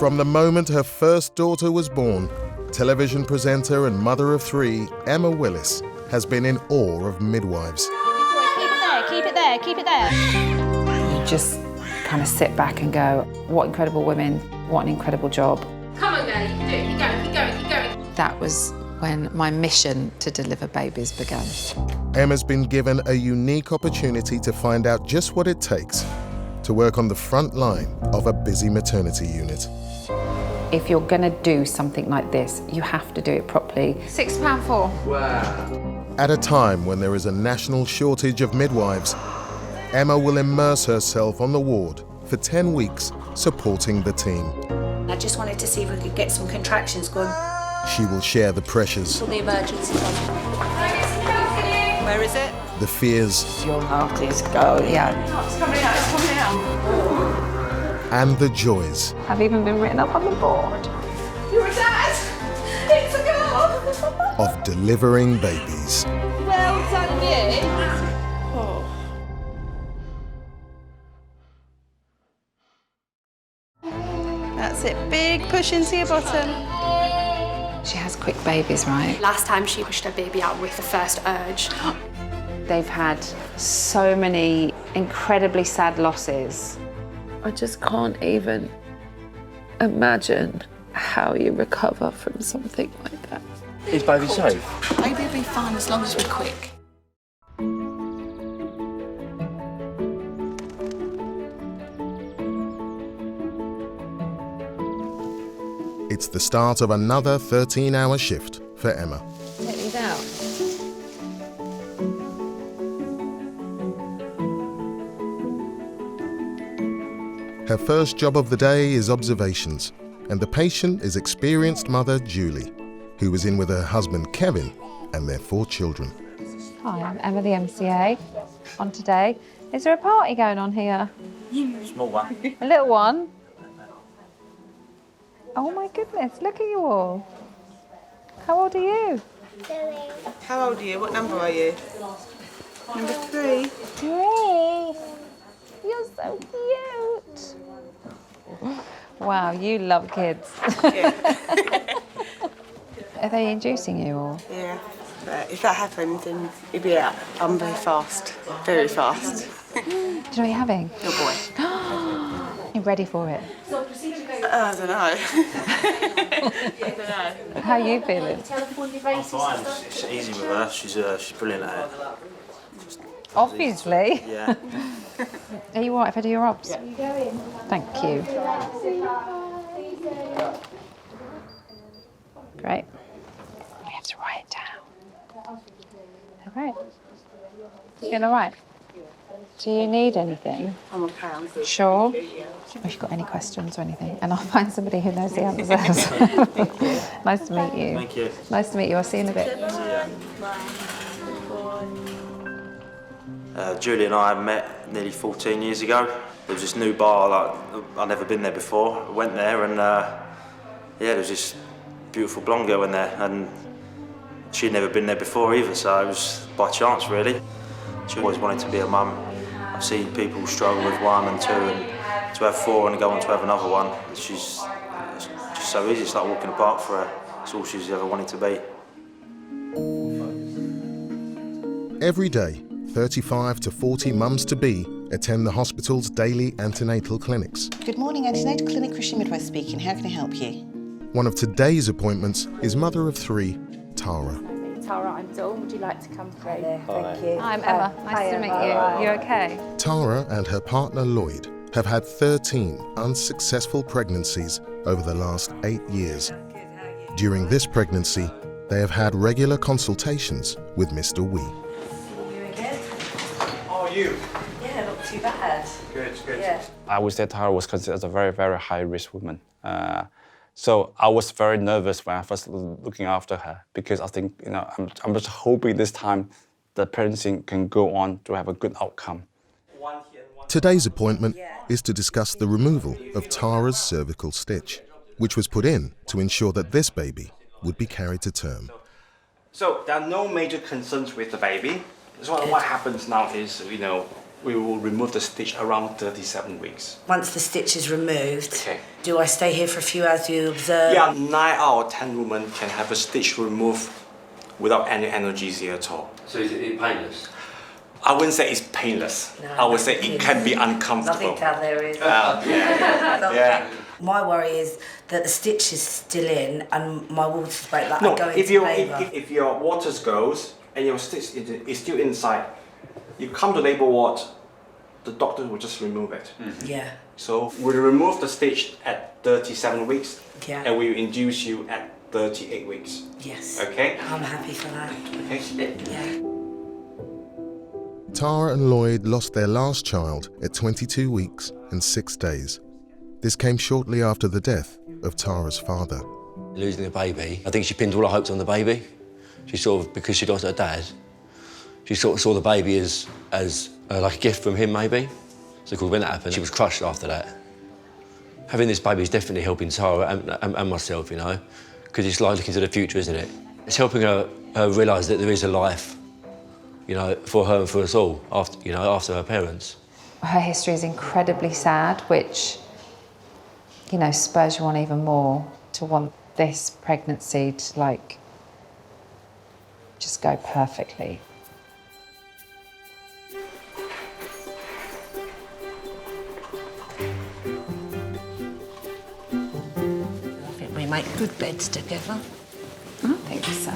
From the moment her first daughter was born, television presenter and mother of three, Emma Willis, has been in awe of midwives. Keep it there, keep it there. You just kind of sit back and go, what incredible women, what an incredible job. Come on, girl, you can do it. Keep going, keep going, keep going. That was when my mission to deliver babies began. Emma's been given a unique opportunity to find out just what it takes to work on the front line of a busy maternity unit. If you're going to do something like this, you have to do it properly. £6.4. Wow. At a time when there is a national shortage of midwives, Emma will immerse herself on the ward for 10 weeks, supporting the team. I just wanted to see if we could get some contractions going. She will share the pressures, For the emergency one. Where is it? the fears, Your heart is going. Yeah. It's coming out, it's coming out. and the joys I've even been written up on the board. You're a dad! It's a girl! of delivering babies. Well done, you. That's it, big push into your bottom. She has quick babies, right? Last time she pushed her baby out with the first urge. They've had so many incredibly sad losses. I just can't even imagine how you recover from something like that. Is baby safe? Baby will be fine as long as we're quick. It's the start of another 13-hour shift for Emma. Take these out. Her first job of the day is observations, and the patient is experienced mother Julie, who was in with her husband Kevin and their 4 children. Hi, I'm Emma, the MCA. On today, is there a party going on here? Small one. A little one? Oh my goodness, look at you all. How old are you? How old are you? What number are you? Number 3. 3. You're so cute. Wow, you love kids. Yeah. Are they inducing you or? Yeah. But if that happened, then you'd be out. I'm very fast. Very fast. Do you know what you're having? Your boy. You're ready for it? I don't know. I don't know. How are you feeling? I'm fine. It's easy with her. She's brilliant at it. Obviously. Yeah. Are you all right if I do your obs? Yeah. Thank you. Great. We have to write it down. All right. You feeling all right? Do you need anything? I'm okay. I'm good. Sure? If you've got any questions or anything, and I'll find somebody who knows the answers. Nice to meet you. Thank you. Nice to meet you. I'll see you in a bit. Julie and I met nearly 14 years ago. There was this new bar, like I'd never been there before. I went there and yeah, there was this beautiful blonde girl in there, and she'd never been there before either, so it was by chance really. She always wanted to be a mum. I've seen people struggle with 1 and 2, and to have 4 and go on to have another one, it's just so easy. It's like walking in the park for her. It's all she's ever wanted to be. Every day, 35 to 40 mums-to-be attend the hospital's daily antenatal clinics. Good morning, Antenatal Clinic, Christian Midwife speaking. How can I help you? One of today's appointments is mother of 3, Tarah. Tara, I'm Dawn. Would you like to come through? Thank you. Hi, I'm Emma. Nice to meet you. You okay? Tara and her partner Lloyd have had 13 unsuccessful pregnancies over the last 8 years. During this pregnancy, they have had regular consultations with Mr. Wee. How are you? Yeah, not too bad. Good, good. Yeah. I would say Tarah was considered as a very, very high-risk woman. So I was very nervous when I first looking after her, because I think, I'm just hoping this time the pregnancy can go on to have a good outcome. Today's appointment is to discuss the removal of Tara's cervical stitch, which was put in to ensure that this baby would be carried to term. So there are no major concerns with the baby. So what happens now is, we will remove the stitch around 37 weeks. Once the stitch is removed, Okay. do I stay here for a few hours to observe? Yeah, 9 out of 10 women can have a stitch removed without any analgesia at all. So is it painless? I wouldn't say it's painless. No, I would say it can be uncomfortable. Nothing down there is. Yeah. My worry is that the stitch is still in and my water's break, like No, I go if into labour. if your waters goes and your stitch is still inside, you come to labour ward, the doctor will just remove it. Yeah. So we'll remove the stitch at 37 weeks Yeah. and we will induce you at 38 weeks. Yes. Okay? I'm happy for that. Okay. Yeah. Tarah and Lloyd lost their last child at 22 weeks and 6 days. This came shortly after the death of Tarah's father. Losing a baby, I think she pinned all her hopes on the baby. She sort of, because she lost her dad, she sort of saw the baby as like a gift from him, maybe. So when that happened, she was crushed after that. Having this baby is definitely helping Tarah and myself, you know, because it's like looking to the future, isn't it? It's helping her realise that there is a life, you know, for her and for us all after her parents. Her history is incredibly sad, which, you know, spurs you on even more to want this pregnancy to, like, just go perfectly. I think we make good beds together. I think so.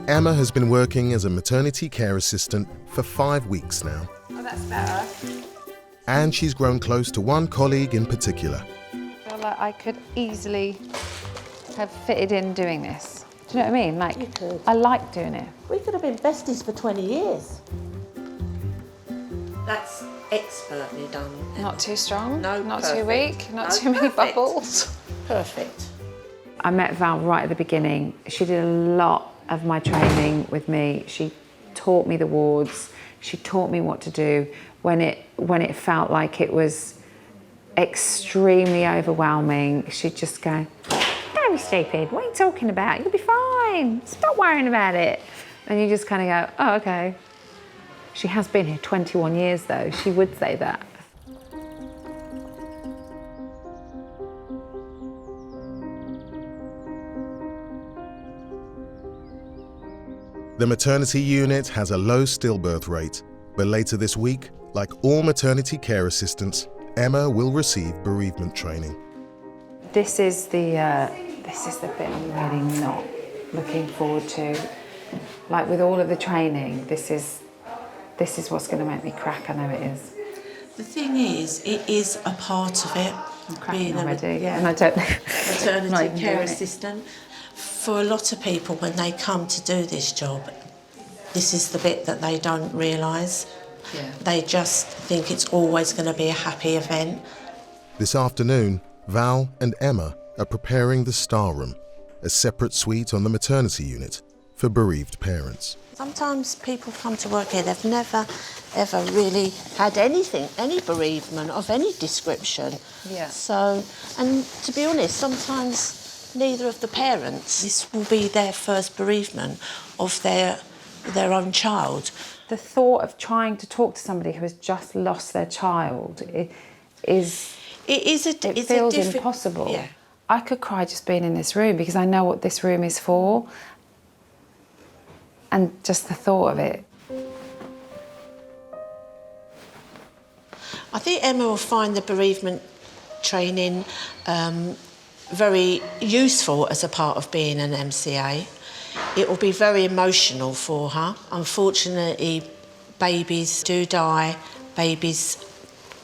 Emma has been working as a maternity care assistant for 5 weeks now. Oh, that's better. And she's grown close to one colleague in particular. I feel like I could easily have fitted in doing this. Do you know what I mean? Like, You could. I like doing it. We could have been besties for 20 years. That's expertly done. Not too strong, No, not too perfect. weak, not No, too many perfect. bubbles. Perfect. I met Val right at the beginning. She did a lot of my training with me. She taught me the wards. She taught me what to do when it felt like it was extremely overwhelming. She'd just go, "Don't be stupid. What are you talking about? You'll be fine. Stop worrying about it." And you just kind of go, "Oh, okay." She has been here 21 years, though. She would say that. The maternity unit has a low stillbirth rate, but later this week, like all maternity care assistants, Emma will receive bereavement training. This is the bit I'm really not looking forward to. Like with all of the training, this is what's going to make me crack. I know it is. The thing is, it is a part of it. I'm cracking being already, yeah, and I don't. maternity not even care doing it. assistant. For a lot of people, when they come to do this job, this is the bit that they don't realise. Yeah. They just think it's always going to be a happy event. This afternoon, Val and Emma are preparing the Star Room, a separate suite on the maternity unit for bereaved parents. Sometimes people come to work here, they've never, ever really had anything, any bereavement of any description. Yeah. So, and to be honest, sometimes neither of the parents, this will be their first bereavement of their own child. The thought of trying to talk to somebody who has just lost their child It feels impossible. Yeah. I could cry just being in this room because I know what this room is for. And just the thought of it. I think Emma will find the bereavement training very useful as a part of being an MCA. It will be very emotional for her. Unfortunately, babies do die,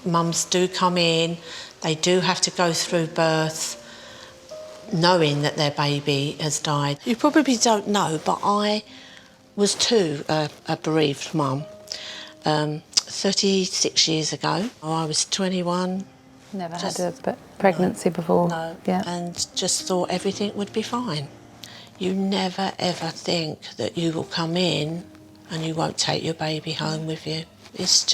mums do come in, they do have to go through birth knowing that their baby has died. You probably don't know, but I was too a bereaved mum 36 years ago. I was 21. Never had a pregnancy before. No, Yeah. and just thought everything would be fine. You never ever think that you will come in and you won't take your baby home with you. It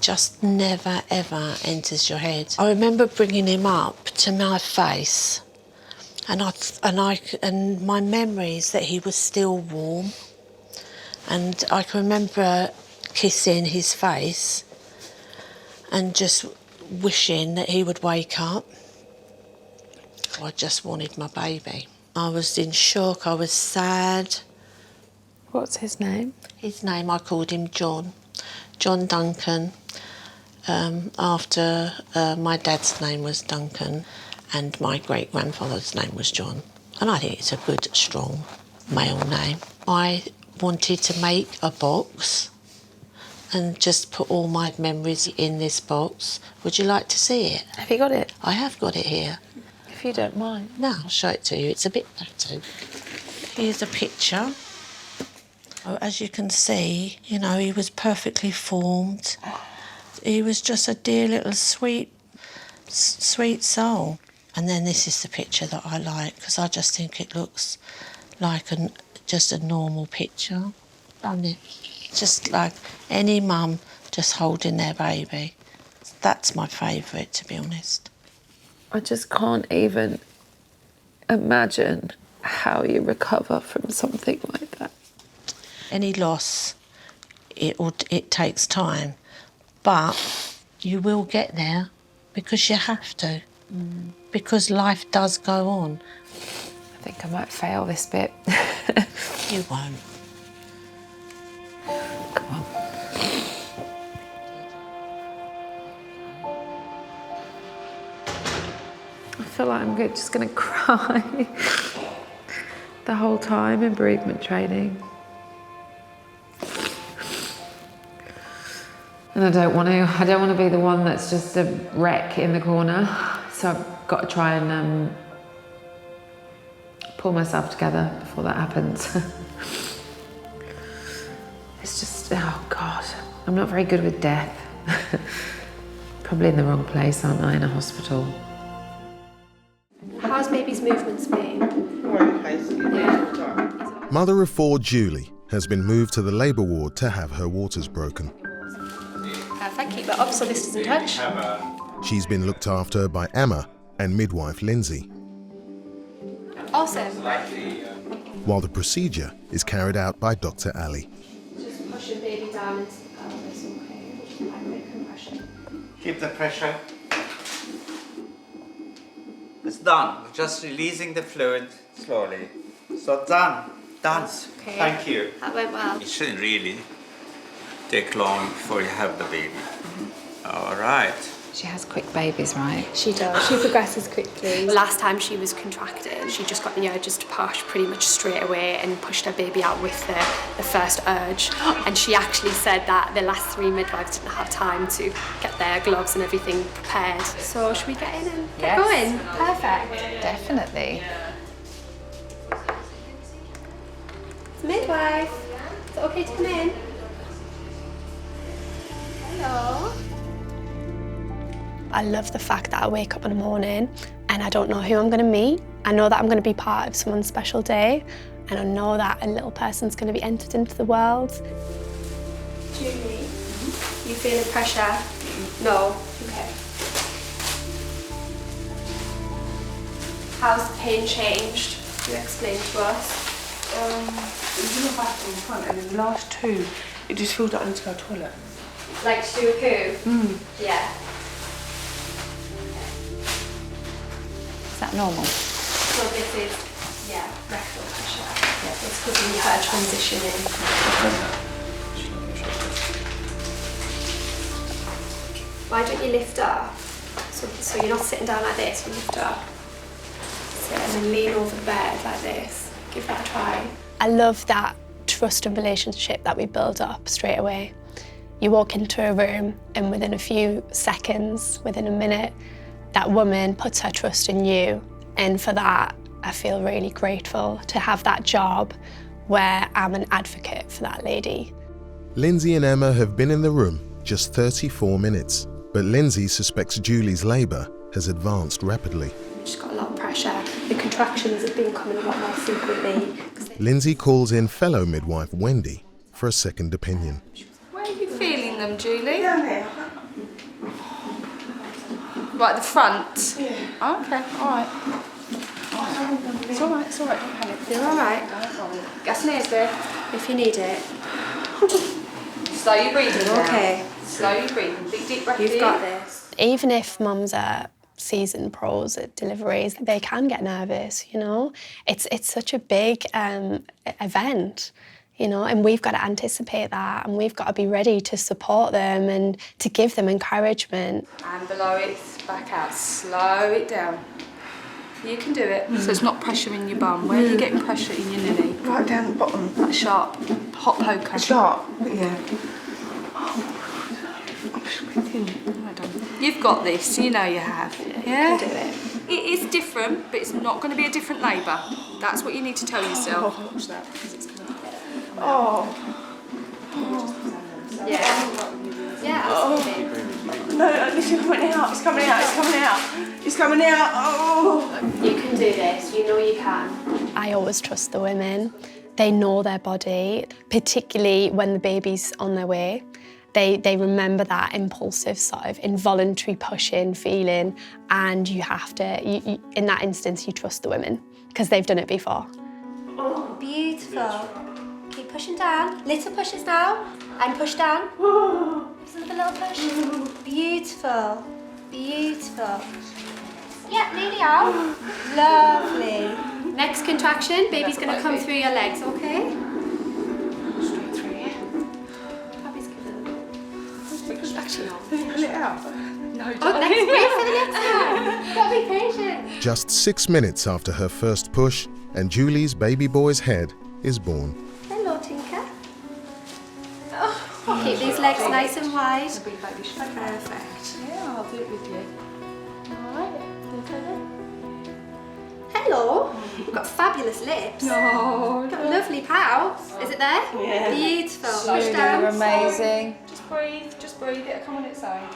just never ever enters your head. I remember bringing him up to my face, and my memory is that he was still warm, and I can remember kissing his face and just wishing that he would wake up. I just wanted my baby. I was in shock, I was sad. What's his name? His name, I called him John Duncan, after my dad's name was Duncan and my great-grandfather's name was John. And I think it's a good, strong male name. I wanted to make a box and just put all my memories in this box. Would you like to see it? Have you got it? I have got it here. If you don't mind. No, I'll show it to you. It's a bit battered. Here's a picture. Oh, as you can see, you know, he was perfectly formed. He was just a dear little sweet soul. And then this is the picture that I like, because I just think it looks like just a normal picture, doesn't it? Just like any mum just holding their baby. That's my favourite, to be honest. I just can't even imagine how you recover from something like that. Any loss, it takes time, but you will get there because you have to, because life does go on. I think I might fail this bit. You won't. Come on. I feel like I'm just going to cry the whole time in bereavement training. And I don't want to be the one that's just a wreck in the corner. So I've got to try and pull myself together before that happens. It's just, oh God, I'm not very good with death. Probably in the wrong place, aren't I, in a hospital? How's baby's movements been? Mother of 4 Julie has been moved to the labour ward to have her waters broken. Perfect, keep it up so this doesn't touch. She's been looked after by Emma and midwife Lindsay, Awesome. while the procedure is carried out by Dr. Ali. Just push your baby down into the pelvis, okay? Just like make compression. Keep the pressure. It's done. We're just releasing the fluid slowly. So done. Done. Okay. Thank you. That went well. It shouldn't really take long before you have the baby. All right. She has quick babies, right? She does. She progresses quickly. Last time she was contracting, she just got the urges to push pretty much straight away and pushed her baby out with the first urge. And she actually said that the last 3 midwives didn't have time to get their gloves and everything prepared. So should we get in and get going? Perfect. Definitely. Midwife, is it okay to come in? Hello. I love the fact that I wake up in the morning and I don't know who I'm going to meet. I know that I'm going to be part of someone's special day, and I know that a little person's going to be entered into the world. Julie, you feeling pressure? No? Okay. How's the pain changed? You explain to us. There's a bathroom in front, and in the last 2, it just feels like I need to go to the toilet. Like to do a poo? Yeah. Is that normal? So this is, yeah, rectal pressure. Yeah, it's because of her transitioning. Why don't you lift up? So you're not sitting down like this, you lift up. Sit and then lean over the bed like this. Give that a try. I love that trust and relationship that we build up straight away. You walk into a room and within a few seconds, within a minute, that woman puts her trust in you. And for that, I feel really grateful to have that job where I'm an advocate for that lady. Lindsay and Emma have been in the room just 34 minutes, but Lindsay suspects Julie's labour has advanced rapidly. She's got a lot of pressure. The contractions have been coming a lot more frequently. Lindsay calls in fellow midwife Wendy for a second opinion. Where are you feeling them, Julie? Down there. Right at the front? Yeah. Oh, okay, all right. It's all right, don't panic. You're all right. Get some ears, babe. If you need it. Slow your breathing down. Okay. Slow your breathing. Big deep breath in. You've got this. Even if mums are seasoned pros at deliveries, they can get nervous, you know. It's such a big event, you know, and we've got to anticipate that, and we've got to be ready to support them and to give them encouragement. And below it, back out. Slow it down. You can do it. So it's not pressure in your bum. Where are you getting pressure in your nilly? Right down the bottom. That sharp, hot poker. Sharp, yeah. Well done. You've got this, you know you have. Yeah? You can do it. It is different, but it's not going to be a different labour. That's what you need to tell yourself. Watch that. Oh. Yeah. Yeah, absolutely. No, this is coming out. It's coming out. It's coming out. It's coming out. Oh. You can do this. You know you can. I always trust the women. They know their body, particularly when the baby's on their way. They remember that impulsive sort of involuntary push-in feeling, and you have to, in that instance, you trust the women because they've done it before. Oh, beautiful. Keep pushing down. Little pushes now, and push down. Just another little push. Beautiful, beautiful. Yeah, nearly out. Lovely. Next contraction, baby's going to come through your legs, okay? Straight through here. Actually, pull it out. No, Oh, next, wait for the next one. Gotta be patient. Just 6 minutes after her first push, and Julie's baby boy's head is born. Hello, Tinker. Oh, keep these legs nice and wide. Perfect. Yeah, I'll do it with you. Alright, hello. You've got fabulous lips. No. Got a lovely pout. Is it there? Yeah. Beautiful. Slow Push down. down. Amazing. Just breathe. It'll come on its own.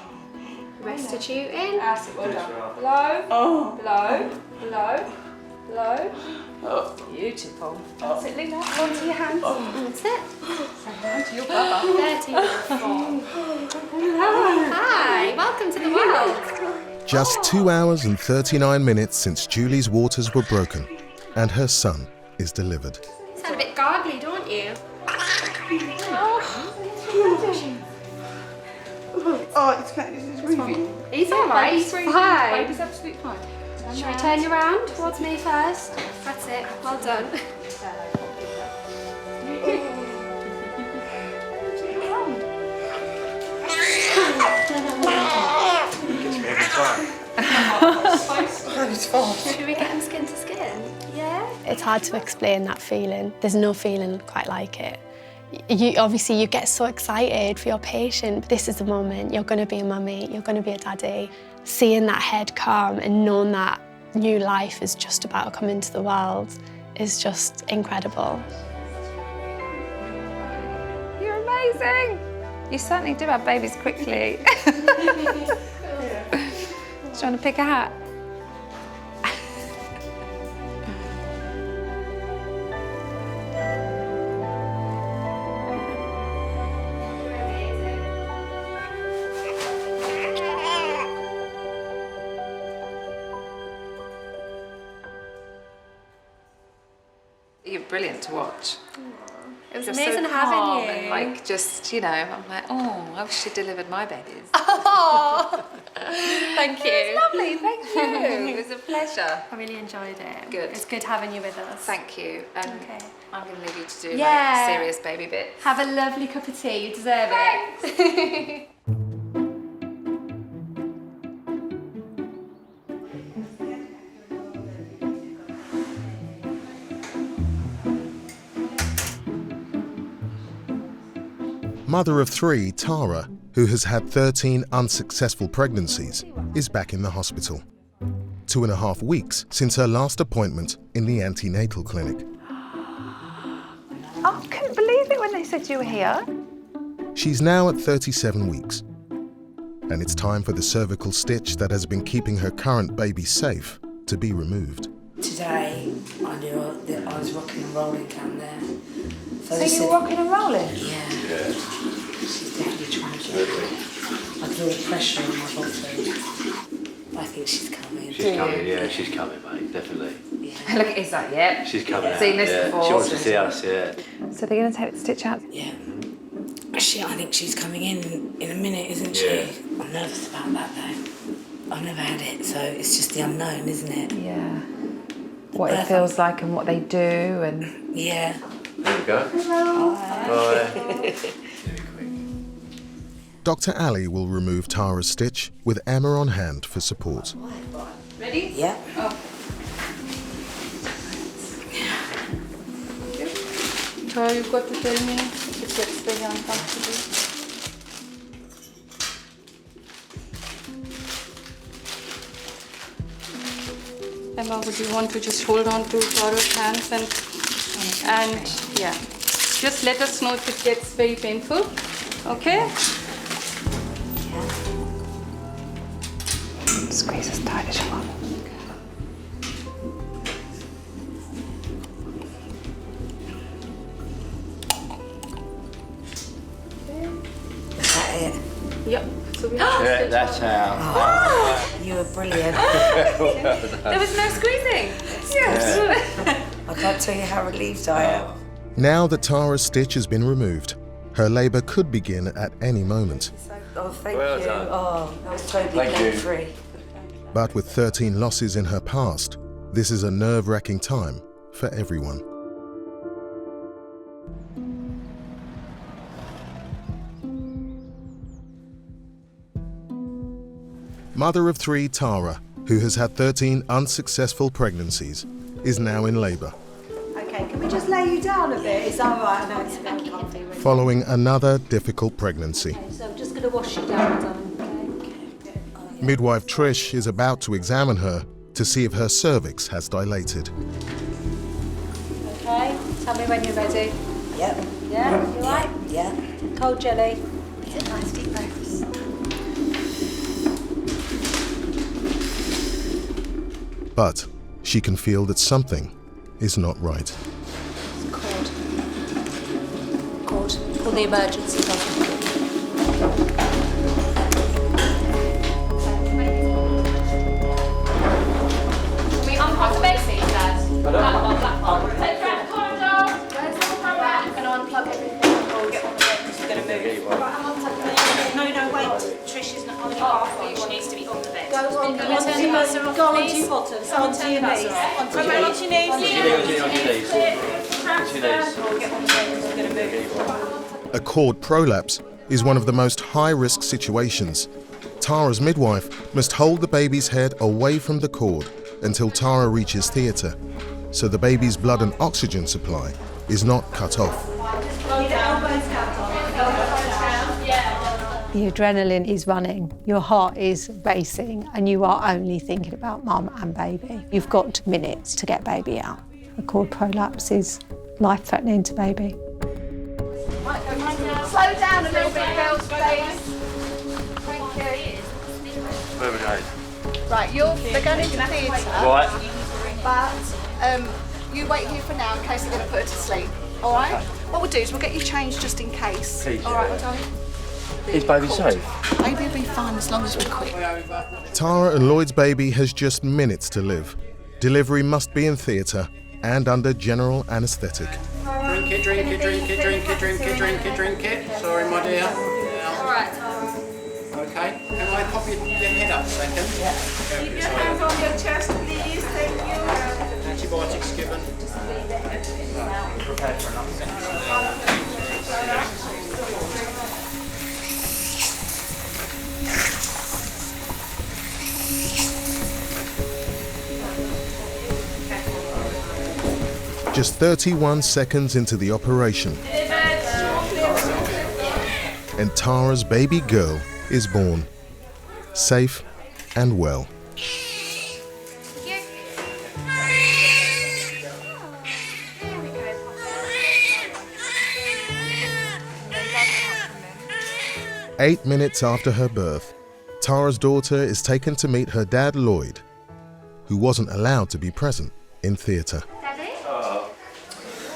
Restituting. That's it, well done. Below, below. Oh. Beautiful. That's it, lean out onto your hands. That's it. Say down to your brother. There to your form. Hi, welcome to the world. Just 2 hours and 39 minutes since Julie's waters were broken, and her son is delivered. You sound a bit gargly, don't you? Oh, it's moving. He's alright, he's fine. Baby's absolutely fine. Shall we turn you around towards me first? That's it, well done. Should we get him skin to skin? Yeah? It's hard to explain that feeling. There's no feeling quite like it. Obviously you get so excited for your patient, but this is the moment. You're going to be a mummy, you're going to be a daddy. Seeing that head come and knowing that new life is just about to come into the world is just incredible. You're amazing. You certainly do have babies quickly. Do you want to pick a hat? You're brilliant to watch. It was Just amazing so having calm you. and like just, you know, I'm like, oh, I wish she delivered my babies. Oh, thank you. It was lovely, thank you. It was a pleasure. I really enjoyed it. Good. It's good having you with us. Thank you. And Okay. I'm going to leave you to do Yeah. like serious baby bits. Have a lovely cup of tea. You deserve it. Mother of 3, Tarah, who has had 13 unsuccessful pregnancies, is back in the hospital. 2.5 weeks since her last appointment in the antenatal clinic. Oh, I couldn't believe it when they said you were here. She's now at 37 weeks, and it's time for the cervical stitch that has been keeping her current baby safe to be removed. Today, I knew that I was rocking and rolling down there. So you were rocking and rolling? Yeah. She's definitely trying to. I feel the pressure in my body. I think she's coming. She's coming, yeah, she's coming, mate, definitely. Yeah. Look, is that yet? She's coming out. Seen this yeah. before. She wants to see us, yeah. So they're going to take the stitch out? Yeah. I think she's coming in a minute, isn't she? I'm nervous about that though. I've never had it, so it's just the unknown, isn't it? Yeah. What it feels like and what they do and... Yeah. There we go. Hello. Bye. Dr. Ali will remove Tara's stitch with Emma on hand for support. Ready? Yeah. Oh. Tarah, you've got to tell me if it gets very uncomfortable. Emma, would you want to just hold on to Tarah's hands and yeah, just let us know if it gets very painful, okay? Squeeze as tight as you want. Is that it? Yep. So we Yeah, that's how. You were brilliant. There was no squeezing. Yes. I can't tell you how relieved I am. Now that Tara's stitch has been removed, her labour could begin at any moment. Oh, thank Well you. done. Oh, that was totally Thank you. pain-free. But with 13 losses in her past, this is a nerve-wracking time for everyone. Mother of 3 Tarah, who has had 13 unsuccessful pregnancies, is now in labour. Okay, can we just lay you down a bit? Is that all right? I know it's very comfy. Following another difficult pregnancy. Okay, so I'm just going to wash you down, darling. Okay. Midwife Trish is about to examine her to see if her cervix has dilated. Okay, tell me when you're ready. Yep. Yeah, you right? Yeah. Cold jelly. Nice deep breaths. But she can feel that something is not right. Chord. Chord. Call the emergency button. We unplug the basics, Dad. Black one. Take your corridor. Where's the program? I'm going to unplug everything. Oh, get on the bed because you're going to move. No, wait. Trish is not on your half. She needs to be on the bed. Go on, Turn the buzzer off, go please. onto your bottoms, onto your knees. Onto your knees. On your knees. Oh, get on the bed because you're going to move. A chord prolapse is one of the most high-risk situations. Tarah's midwife must hold the baby's head away from the cord until Tarah reaches theatre, so the baby's blood and oxygen supply is not cut off. The adrenaline is running, your heart is racing, and you are only thinking about mum and baby. You've got minutes to get baby out. A chord prolapse is life-threatening to baby. Slow down a little bit, girls, please. Thank you. Where we going? Right, they're going into theatre. Right. But you wait here for now in case they're going to put her to sleep. All right? Okay. What we'll do is we'll get you changed just in case. Please. All right, my darling? Is baby safe? Baby will be fine as long as we're quick. Tara and Lloyd's baby has just minutes to live. Delivery must be in theatre and under general anaesthetic. Drink it, drink it, drink it, drink it, drink it, drink it, drink it. Sorry, my dear. All right. Okay. Can I pop your head up a second? Yeah. Keep your hands on your chest, please. Thank you. Antibiotics given. Prepared for another. Just 31 seconds into the operation, and Tara's baby girl is born, safe and well. Eight minutes after her birth, Tara's daughter is taken to meet her dad, Lloyd, who wasn't allowed to be present in theatre.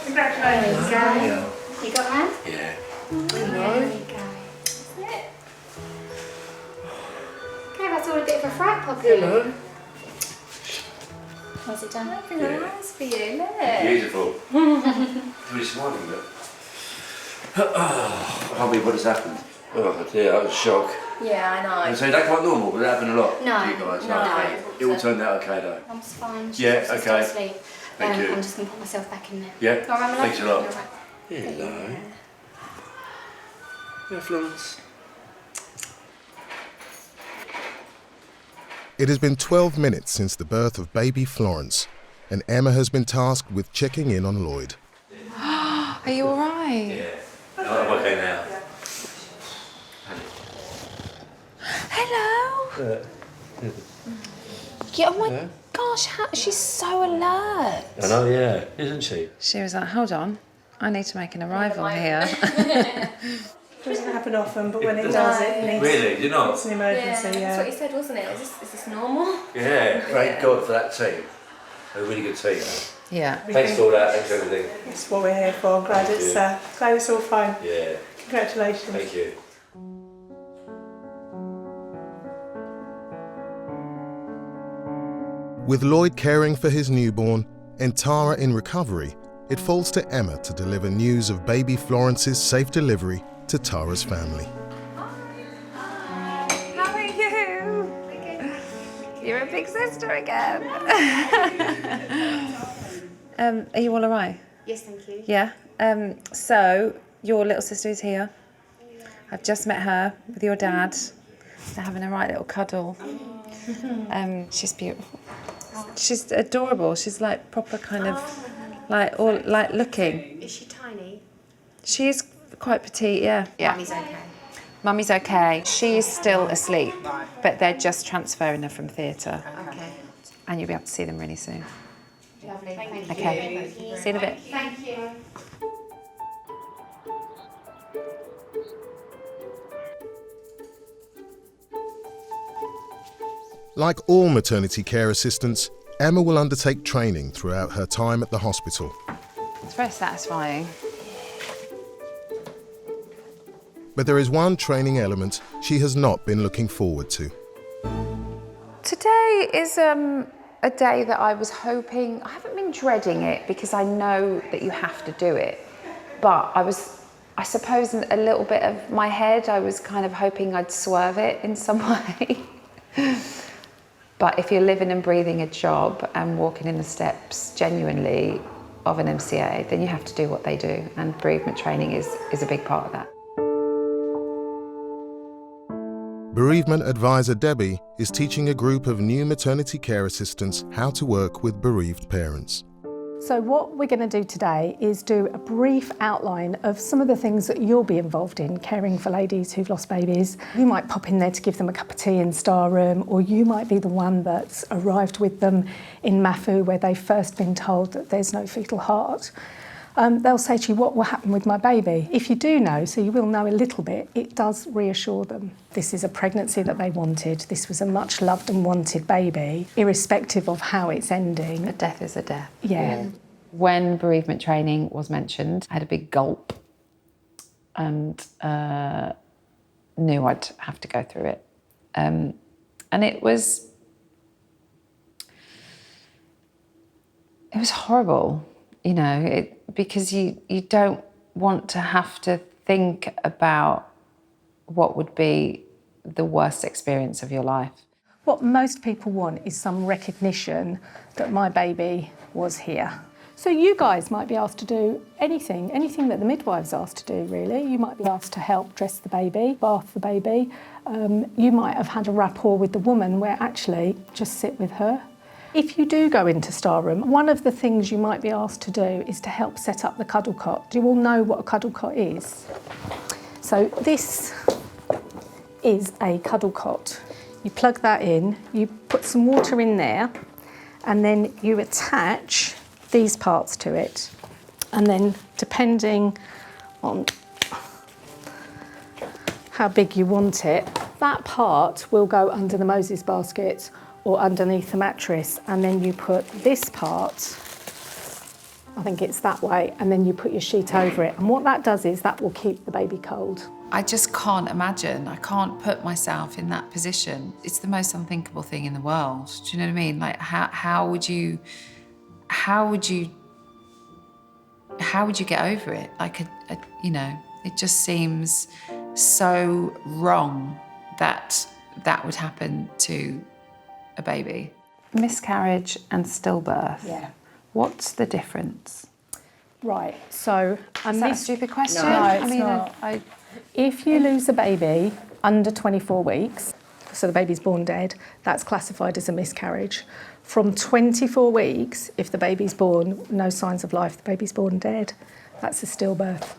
Congratulations, guys. You got hand? Yeah. There we go. That's it. Okay, that's all a bit of a fright puppy. Hello. How's it done? Very nice for you, look. Beautiful. Really smiling, look. can't believe what has happened. Oh dear, that was a shock. Yeah, I know. And so that quite normal, but that happened a lot No, to you guys. no. Okay. It all turned out okay though. I'm fine. Yeah, She's okay. asleep. Thank you. I'm just going to put myself back in there. Yeah, All right, my love? thanks a lot. All right. Hello. Yeah, Florence. It has been 12 minutes since the birth of baby Florence, and Emma has been tasked with checking in on Lloyd. Are you all right? Yeah. I'm okay now. Hello. Yeah, oh my gosh, she's so alert. I know, yeah, isn't she? She was like, hold on, I need to make an arrival here. It doesn't happen often, but when it does, it needs... Really? Do you not? It's an emergency, That's what you said, wasn't it? Is this normal? Yeah, thank God for that team. A really good team. Yeah. Thanks for all that, thanks for everything. It's what we're here for. I'm glad it's all fine. Yeah. Congratulations. Thank you. With Lloyd caring for his newborn and Tarah in recovery, it falls to Emma to deliver news of baby Florence's safe delivery to Tarah's family. How are you? You're a big sister again. Are you all right? Yes, thank you. Yeah. So your little sister is here. I've just met her with your dad. They're having a right little cuddle. She's beautiful. She's adorable. She's like proper kind of like looking. Is she tiny? She is quite petite, yeah. Mummy's okay. Mummy's okay. She is still asleep, but they're just transferring her from theatre. Okay. And you'll be able to see them really soon. Lovely. Thank you. Okay. See you in a bit. Thank you. Like all maternity care assistants, Emma will undertake training throughout her time at the hospital. It's very satisfying. But there is one training element she has not been looking forward to. Today is a day that I was hoping, I haven't been dreading it because I know that you have to do it, but I suppose in a little bit of my head, I was kind of hoping I'd swerve it in some way. But if you're living and breathing a job and walking in the steps genuinely of an MCA, then you have to do what they do, and bereavement training is a big part of that. Bereavement advisor Debbie is teaching a group of new maternity care assistants how to work with bereaved parents. So what we're going to do today is do a brief outline of some of the things that you'll be involved in caring for ladies who've lost babies. You might pop in there to give them a cup of tea in Star Room, or you might be the one that's arrived with them in MAFU where they've first been told that there's no fetal heart. They'll say to you, what will happen with my baby? If you do know, so you will know a little bit, it does reassure them. This is a pregnancy that they wanted. This was a much loved and wanted baby, irrespective of how it's ending. A death is a death. Yeah. When bereavement training was mentioned, I had a big gulp and knew I'd have to go through it. And it was horrible, you know, because you don't want to have to think about what would be the worst experience of your life. What most people want is some recognition that my baby was here. So you guys might be asked to do anything that the midwives asked to do, really. You might be asked to help dress the baby, bath the baby. You might have had a rapport with the woman where actually just sit with her. If you do go into Star Room, one of the things you might be asked to do is to help set up the cuddle cot. Do you all know what a cuddle cot is? So this is a cuddle cot. You plug that in, you put some water in there, and then you attach these parts to it. And then depending on how big you want it, that part will go under the Moses basket or underneath the mattress, and then you put this part, I think it's that way, and then you put your sheet over it. And what that does is that will keep the baby cold. I just can't imagine. I can't put myself in that position. It's the most unthinkable thing in the world. Do you know what I mean? Like, how would you get over it? Like, you know, It just seems so wrong that that would happen to a baby. Miscarriage and stillbirth. Yeah. What's the difference? Right, so... Is that a stupid question? No, it's I mean, not. If you lose a baby under 24 weeks, so the baby's born dead, that's classified as a miscarriage. From 24 weeks, if the baby's born, no signs of life, the baby's born dead, that's a stillbirth.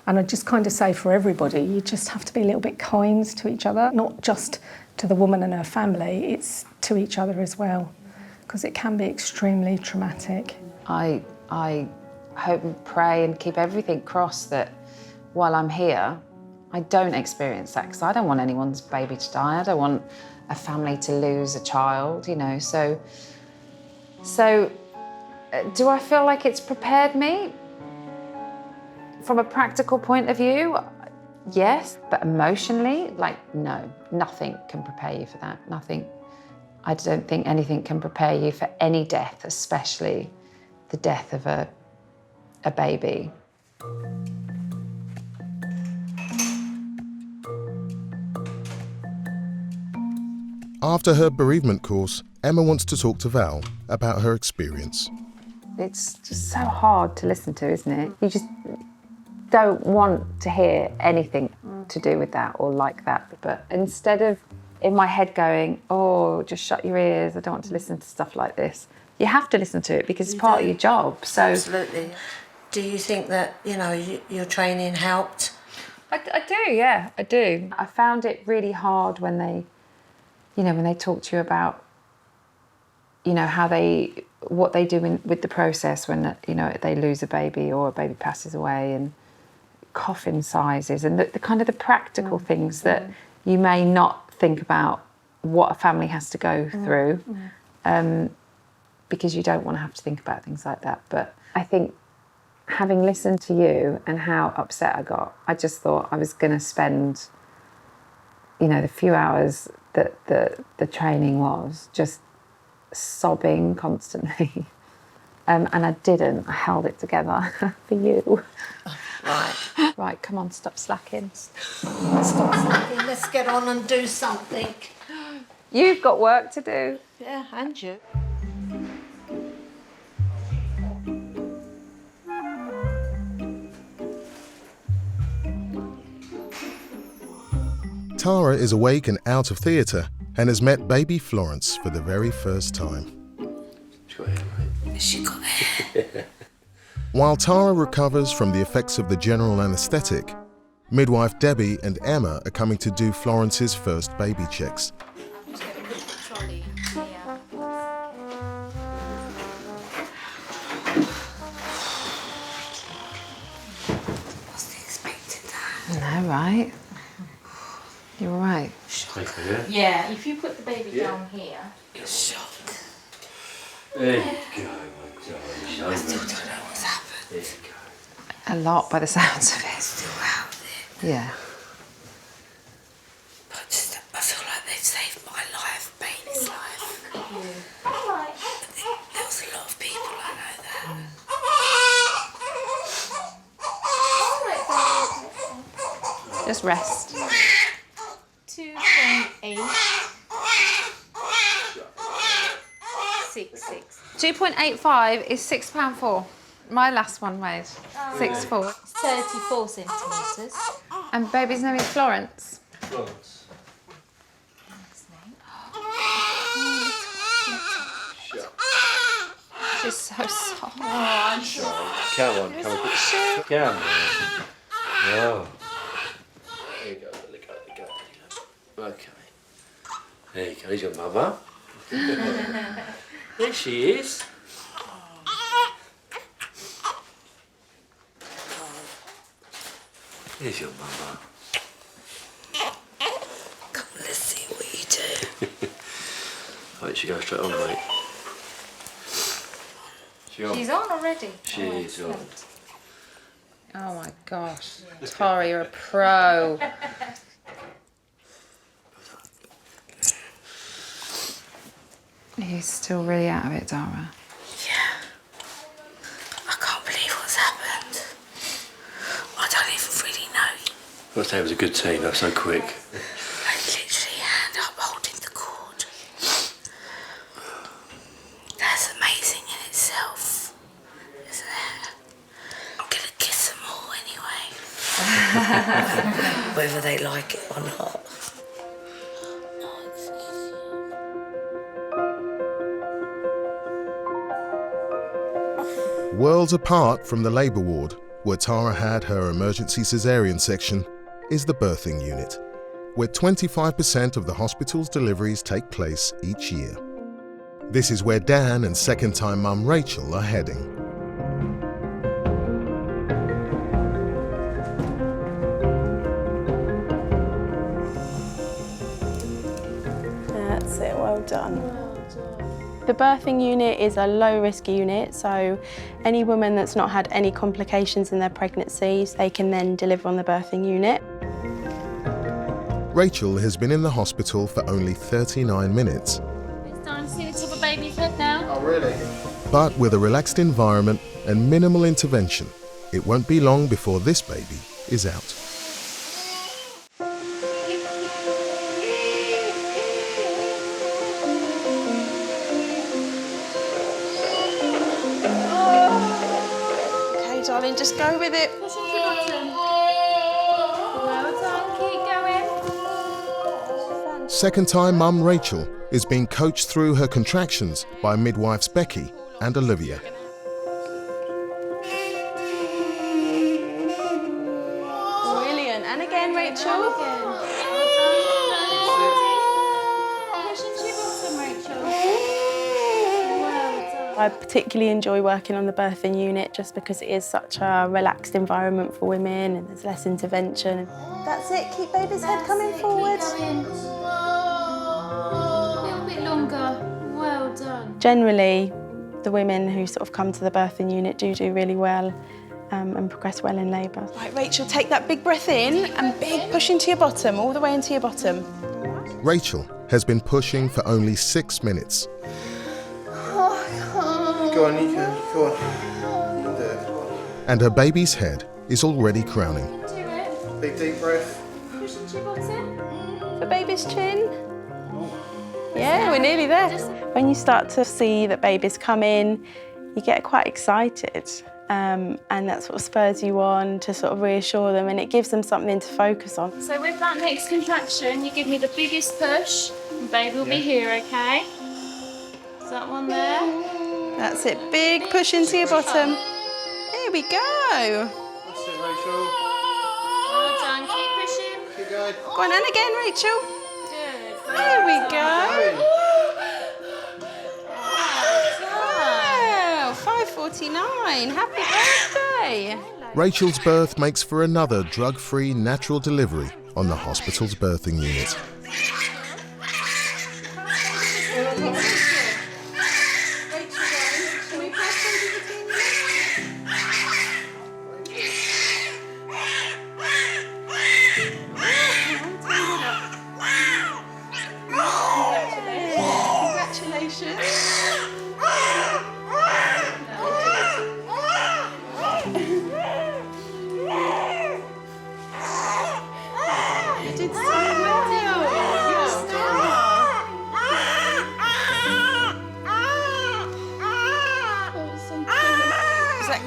And I just kind of say for everybody, you just have to be a little bit kind to each other, not just to the woman and her family, it's to each other as well, because it can be extremely traumatic. I hope and pray and keep everything crossed that while I'm here, I don't experience that, because I don't want anyone's baby to die. I don't want a family to lose a child, you know. So do I feel like it's prepared me? From a practical point of view, yes, but emotionally, like, no, nothing can prepare you for that, nothing. I don't think anything can prepare you for any death, especially the death of a baby. After her bereavement course, Emma wants to talk to Val about her experience. It's just so hard to listen to, isn't it? You just don't want to hear anything to do with that or like that. But instead of in my head going, oh, just shut your ears, I don't want to listen to stuff like this, you have to listen to it because it's part of your job. So absolutely. Do you think that, you know, your training helped? I do, yeah, I do. I found it really hard when they, you know, when they talk to you about, you know, what they do with the process when, you know, they lose a baby or a baby passes away, and coffin sizes and the kind of the practical things that you may not think about what a family has to go through, because you don't want to have to think about things like that. But I think having listened to you and how upset I got, I just thought I was going to spend, you know, the few hours that the training was just sobbing constantly. And I didn't. I held it together for you. Right. Right, come on, stop slacking. Stop slacking. Let's get on and do something. You've got work to do. Yeah, and you. Tarah is awake and out of theatre and has met baby Florence for the very first time. She got hair, mate. She got hair. While Tarah recovers from the effects of the general anaesthetic, midwife Debbie and Emma are coming to do Florence's first baby checks. No, right? You're all right. Yeah, if you put the baby down here. Shock. There you go, my darling. I still don't know what's happened. There you go. A lot by the sounds of it. It's still out there. Yeah. But I feel like they've saved my life, baby's life. Yeah. Alright. There was a lot of people like that. Just rest. 2.8. 6. 2.85 is £6.4. My last one weighed 6.4. 34 centimetres. And baby's name is Florence. Florence. She's so soft. Come on, come on. Come on. Oh. There you go, there you go. Okay. There you go, here's your mother. There she is. Here's your mama. Come, let's see what you do. Right, she goes straight on, mate. She's on already. She's on. Oh my gosh. Tarah, you're a pro. You're still really out of it, Tarah. Yeah. I can't believe what's happened. I don't I'd say it was a good team, they were so quick. I literally hand up holding the cord. That's amazing in itself, isn't it? I'm gonna kiss them all anyway. Whether they like it or not. Worlds apart from the labour ward, where Tarah had her emergency caesarean section, is the birthing unit, where 25% of the hospital's deliveries take place each year. This is where Dan and second-time mum Rachel are heading. That's it, well done. The birthing unit is a low-risk unit, so any woman that's not had any complications in their pregnancies, they can then deliver on the birthing unit. Rachel has been in the hospital for only 39 minutes. It's time to see the top of baby's head now. Oh, really? But with a relaxed environment and minimal intervention, it won't be long before this baby is out. Okay, darling, just go with it. Push into the bottom. Well done, keep going. Second-time mum Rachel is being coached through her contractions by midwives Becky and Olivia. Brilliant. And again, Rachel. I particularly enjoy working on the birthing unit just because it is such a relaxed environment for women and there's less intervention. That's it, keep baby's head coming forward. A little bit longer. Well done. Generally, the women who sort of come to the birthing unit do really well and progress well in labour. Right, Rachel, take that big breath in and big push into your bottom, all the way into your bottom. Rachel has been pushing for only 6 minutes. Go on, Nico, go on. And her baby's head is already crowning. Do it. Big deep breath. Push into your bottom. For baby's chin. Yeah, we're nearly there. When you start to see that babies come in, you get quite excited. And that sort of spurs you on to sort of reassure them and it gives them something to focus on. So with that next contraction, you give me the biggest push and baby will be here, okay? Is that one there? That's it, big push into your bottom. Here we go. That's it, Rachel. Well done, keep pushing. Keep going. Go on, and again, Rachel. Good. There we go. Wow, 5:49. Happy birthday. Rachel's birth makes for another drug-free natural delivery on the hospital's birthing unit.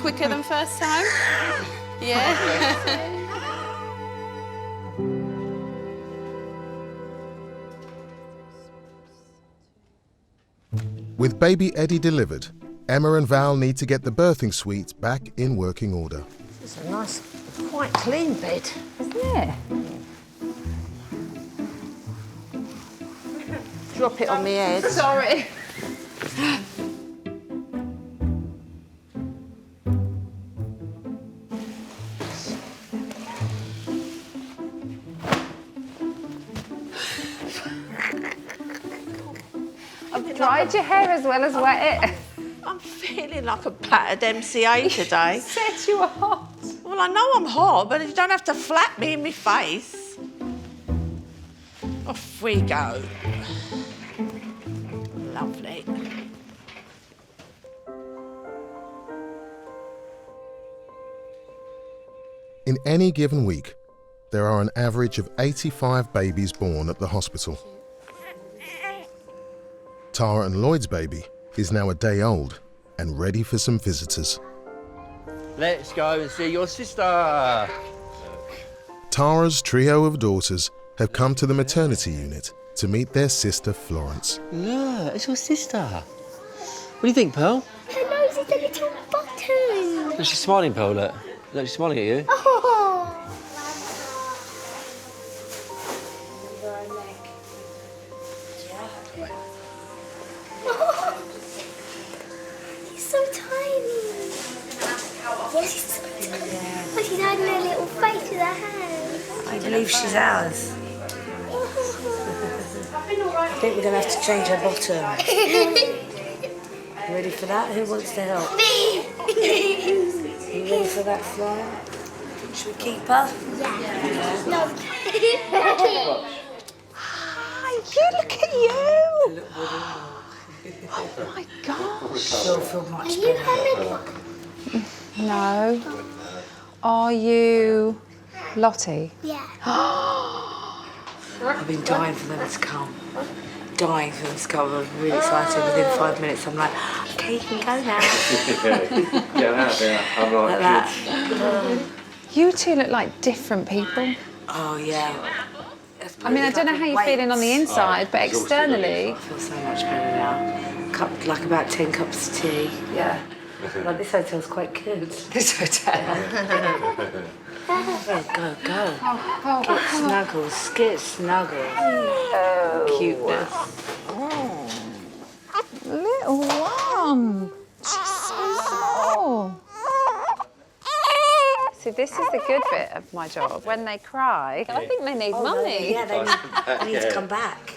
Quicker than first time? Yeah. With baby Eddie delivered, Emma and Val need to get the birthing suite back in working order. It's a nice, quite clean bed, isn't it? Drop it on my head. Sorry. Dried your hair as well as wet it. I'm feeling like a battered MCA today. Said you were hot. Well, I know I'm hot, but you don't have to flap me in my face. Off we go. Lovely. In any given week, there are an average of 85 babies born at the hospital. Tarah and Lloyd's baby is now a day old and ready for some visitors. Let's go and see your sister. Tarah's trio of daughters have come to the maternity unit to meet their sister Florence. Look, it's your sister. What do you think, Pearl? Her nose is a little button. Look, she's smiling, Pearl. Look, she's smiling at you. Oh. He's so tiny. Yes, he's so tiny. But she's hiding her little face with her hands. I believe she's ours. I think we're going to have to change her bottom. You ready for that? Who wants to help? Me! You ready for that, Flora? Should we keep her? Yeah. No. Hi, you look at you! Oh my gosh. She'll feel much Are you her midwife? No. Are you Lottie? Yeah. I've been dying for them to come. Dying for them to come. I'm really excited. Within 5 minutes, I'm like, okay, you can go now. Get out, yeah. I'm Like that. You two look like different people. Oh, yeah. I mean, I don't know how you're feeling on the inside, but externally... I feel so much better now. Like about 10 cups of tea. Yeah. Like, this hotel's quite good. This hotel. Go. Get snuggles, get snuggles. Cuteness. Little one. She's so small. See, this is the good bit of my job. When they cry, I think they need mummy. Yeah, they need to come back.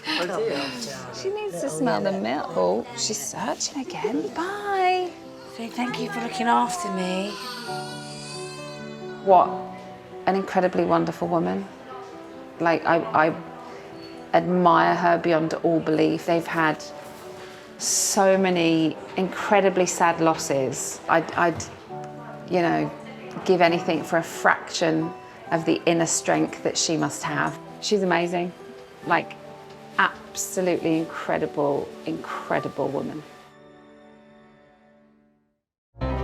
She needs to smell the milk. Oh, she's searching again. Bye. Say thank you for looking after me. What an incredibly wonderful woman. Like, I admire her beyond all belief. They've had so many incredibly sad losses. I'd you know, give anything for a fraction of the inner strength that she must have. She's amazing. Like, absolutely incredible, incredible woman.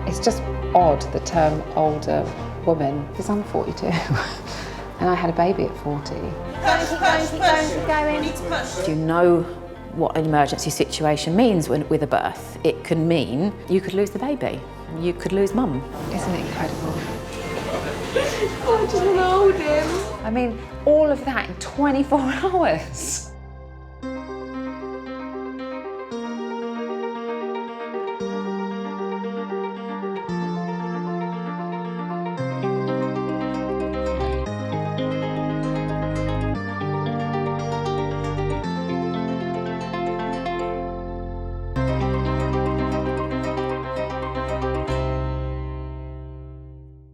It's just odd, the term older woman, because I'm 42 and I had a baby at 40. Keep going. You know what an emergency situation means with a birth. It can mean you could lose the baby, you could lose mum. Isn't it incredible? I just want to hold him. I mean, all of that in 24 hours.